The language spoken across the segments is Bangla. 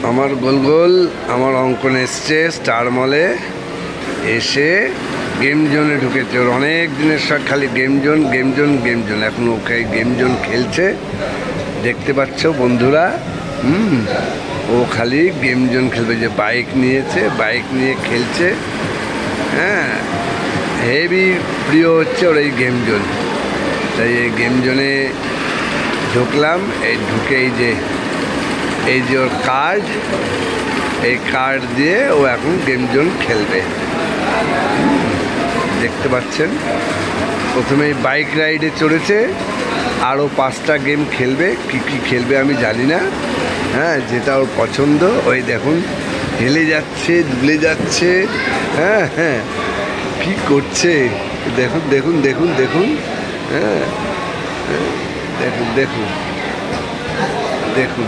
আমার গোল গোল আমার অঙ্কন এসছে স্টার মলে, এসে গেম জোনে ঢুকেছে। ওর অনেক দিনের শখ খালি game zone game zone game zone. এখন ওকে গেম জোন খেলছে, দেখতে পাচ্ছ বন্ধুরা। ও খালি গেম জোন খেলবে। যে বাইক নিয়েছে, বাইক নিয়ে খেলছে। হ্যাঁ, হেভি প্রিয় হচ্ছে ওর এই গেম জোন। তাই এই গেম জোনে ঢুকলাম। এই ঢুকে এই যে ওর কার্ড, এই কার্ড দিয়ে ও এখন গেম জোন খেলবে। দেখতে পাচ্ছেন, প্রথমেই বাইক রাইডে চড়েছে, আরও 5টা গেম খেলবে। কী কী খেলবে আমি জানি না। হ্যাঁ, যেটা ওর পছন্দ। ওই দেখুন, হেলে যাচ্ছে, দুলে যাচ্ছে। হ্যাঁ হ্যাঁ, কী করছে দেখুন দেখুন দেখুন দেখুন। হ্যাঁ, দেখুন দেখুন দেখুন।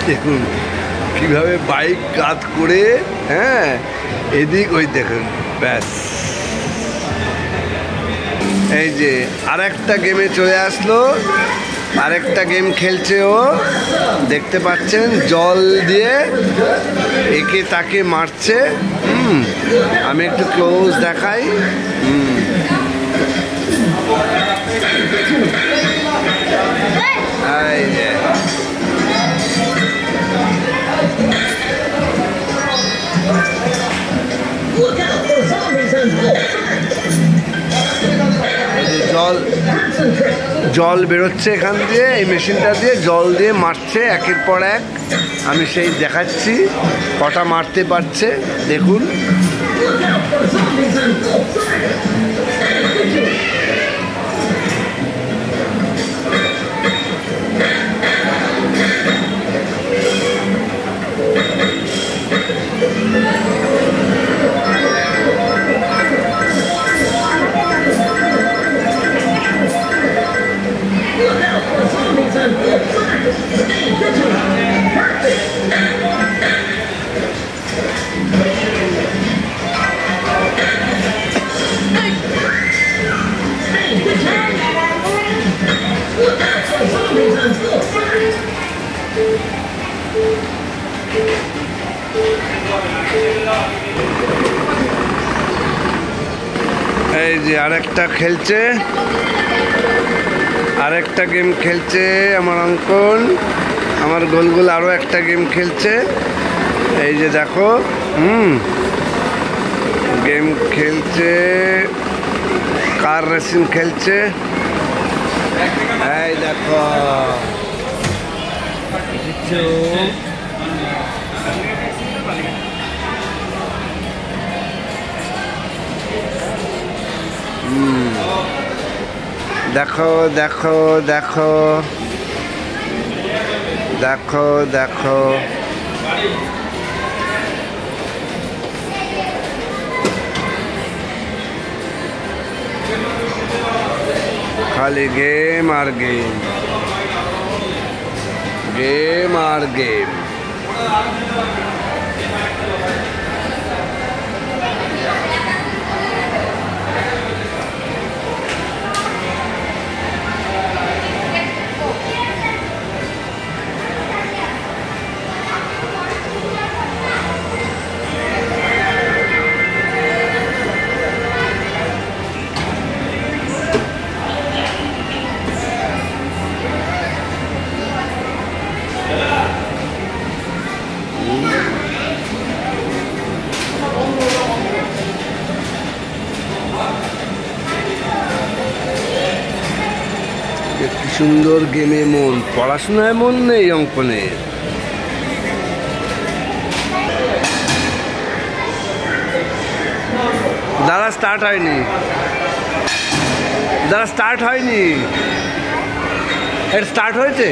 দেখুন কীভাবে বাইক কাত করে, হ্যাঁ, এদিক ওই দেখুন। ব্যাস, এই যে আরেকটা গেমে চলে আসলো। আরেকটা গেম খেলছে ও, দেখতে পাচ্ছেন। জল দিয়ে একে তাকে মারছে। আমি একটু ক্লোজ দেখাই। এই যে জল বেরোচ্ছে এখান দিয়ে, এই মেশিনটা দিয়ে জল দিয়ে মারছে একের পর এক। আমি সেই দেখাচ্ছি কটা মারতে পারছে, দেখুন। এই যে আরেকটা খেলছে, আরেকটা গেম খেলছে আমার অঙ্কন। আমার গোল গোল আরও একটা গেম খেলছে। এই যে দেখো, গেম খেলছে, কার রেসিং খেলছে। এই দেখো, দেখো দেখো দেখো দেখো দেখো। খালি গেম আর গেম, গেম আর গেম। কি সুন্দর গেমে মন, পড়াশোনায় মন নেই অঙ্কনের। দাদা স্টার্ট হয়নি, দাদা স্টার্ট হয়নি। এটা স্টার্ট হয়েছে?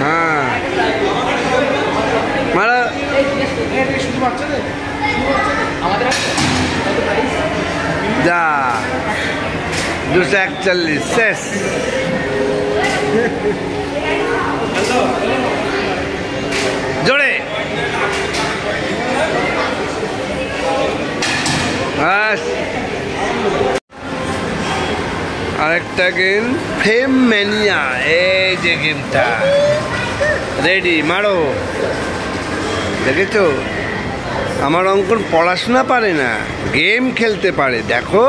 হ্যাঁ, মারা যা 241 শেষ। জোরে আরেকটা গেম ফেম ম্যানিয়া। এই যে গেমটা রেডি, মারো। দেখেছো আমার অঙ্কন পড়াশোনা পারে না, গেম খেলতে পারে। দেখো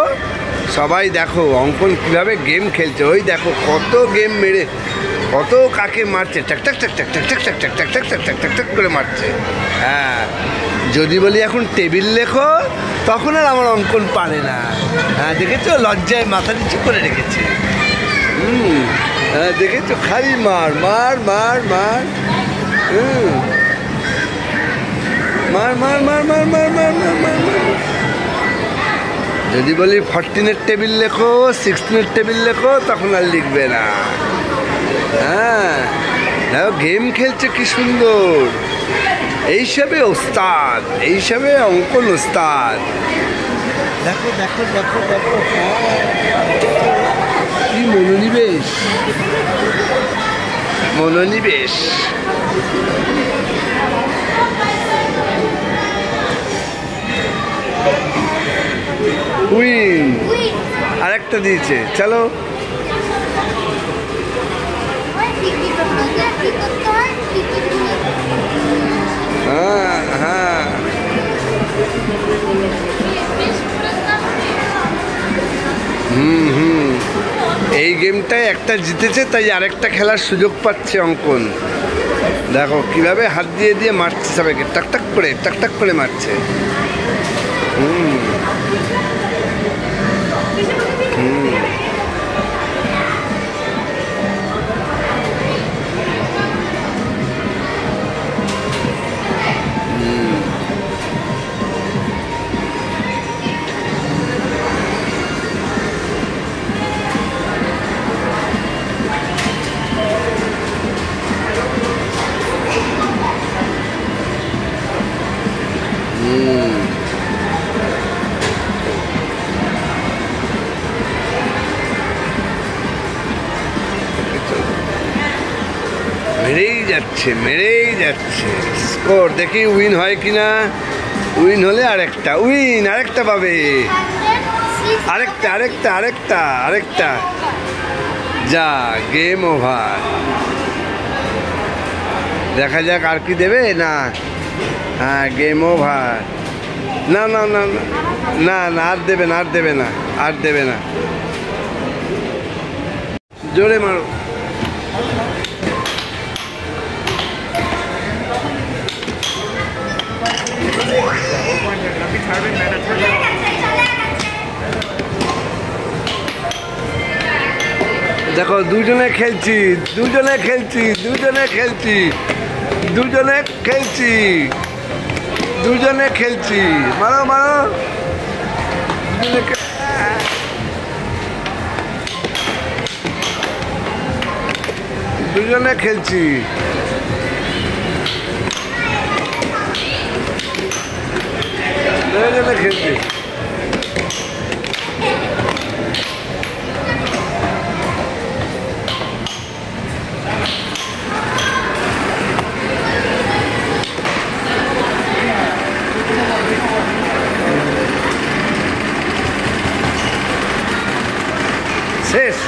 সবাই দেখো অঙ্কন কীভাবে গেম খেলছে। ওই দেখো কত গেম মেরে কত কাকে মারছে, টাক টাক টাক টাক টাক টাক টাক টাক টাক টাক টাক টাক টাক টাক করে মারছে। হ্যাঁ, যদি বলি এখন টেবিল লেখো তখন আর আমার অঙ্কন পারে না। হ্যাঁ দেখেছো, লজ্জায় মাথা নিচু করে রেখেছে। হ্যাঁ দেখেছো, খালি মার মার মার মার। মার মার মার মার মার মার মার মার মার। যদি বলি 14-এর টেবিল লেখো, 16-এর টেবিল লেখো, তখন আর লিখবে না। হ্যাঁ দেখো গেম খেলছে কি সুন্দর। এইসবে ওস্তাদ, এইসবে অঙ্কন ওস্তাদ। দেখো দেখো দেখো দেখো, কি মনোনিবেশ, মনোনিবেশ। উইন আরেকটা দিয়েছে, চলো। হ্যাঁ হ্যাঁ, এই গেমটায় একটা জিতেছে তাই আরেকটা খেলার সুযোগ পাচ্ছে অঙ্কন। দেখো কিভাবে হাত দিয়ে দিয়ে মারছে সবাইকে, টাক টাক করে মারছে। মেরেই যাচ্ছে স্কোর। দেখি উইন হয় কিনা। উইন হলে আরেকটা উইন, আরেকটা পাবে, আরেকটা আরেকটা আরেকটা আরেকটা। যা, গেম ওভার। দেখা যাক আর কি দেবে না। হ্যাঁ গেম ওভার। না না না না না, আর দেবে না, আর দেবে না, আর দেবে না। জোরে মারো। দেখো দুজনে খেলছি, দুজনে খেলছি, দুজনে খেলছি, দুজনে খেলছি, দুজনে খেলছি। মারো মারো, দুজনে খেলছি। দুজনে খেলছি। শেষ।